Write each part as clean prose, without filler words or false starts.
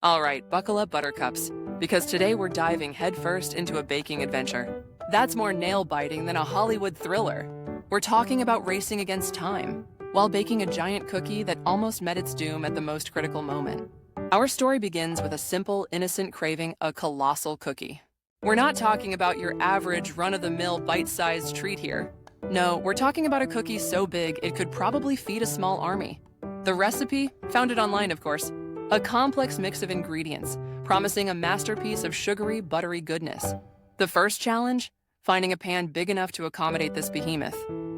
All right, buckle up, Buttercups, because today we're diving headfirst into a baking adventure. That's more nail-biting than a Hollywood thriller. We're talking about racing against time, while baking a giant cookie that almost met its doom at the most critical moment. Our story begins with a simple, innocent craving, a colossal cookie. We're not talking about your average, run-of-the-mill, bite-sized treat here. No, we're talking about a cookie so big it could probably feed a small army. The recipe? Found it online, of course. A complex mix of ingredients, promising a masterpiece of sugary, buttery goodness. The first challenge? Finding a pan big enough to accommodate this behemoth.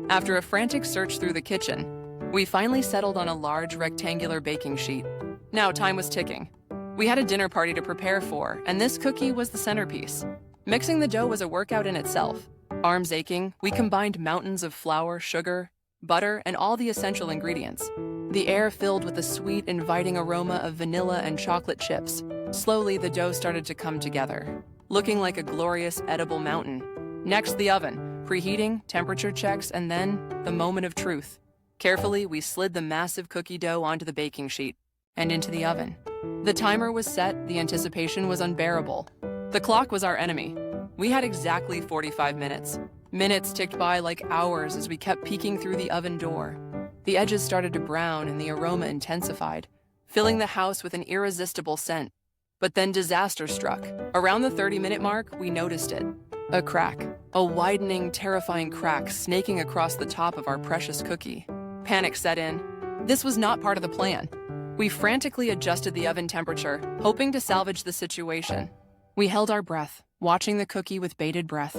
After a frantic search through the kitchen, we finally settled on a large rectangular baking sheet. Now time was ticking. We had a dinner party to prepare for, and this cookie was the centerpiece. Mixing the dough was a workout in itself. Arms aching, we combined mountains of flour, sugar, butter, and all the essential ingredients. The air filled with the sweet, inviting aroma of vanilla and chocolate chips. Slowly, the dough started to come together, looking like a glorious, edible mountain. Next, the oven, preheating, temperature checks, and then the moment of truth. Carefully, we slid the massive cookie dough onto the baking sheet and into the oven. The timer was set, the anticipation was unbearable. The clock was our enemy. We had exactly 45 minutes. Minutes ticked by like hours as we kept peeking through the oven door. The edges started to brown and the aroma intensified, filling the house with an irresistible scent. But then disaster struck. Around the 30-minute mark, we noticed it. A crack. A widening, terrifying crack snaking across the top of our precious cookie. Panic set in. This was not part of the plan. We frantically adjusted the oven temperature, hoping to salvage the situation. We held our breath, watching the cookie with bated breath.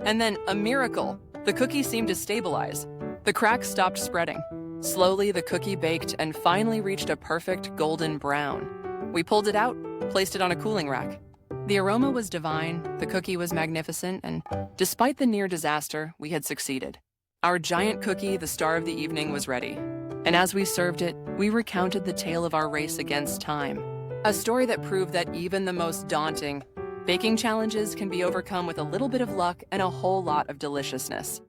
And then, a miracle! The cookie seemed to stabilize. The crack stopped spreading. Slowly, the cookie baked and finally reached a perfect golden brown. We pulled it out, placed it on a cooling rack. The aroma was divine, the cookie was magnificent, and despite the near disaster, we had succeeded. Our giant cookie, the star of the evening, was ready. And as we served it, we recounted the tale of our race against time. A story that proved that even the most daunting baking challenges can be overcome with a little bit of luck and a whole lot of deliciousness.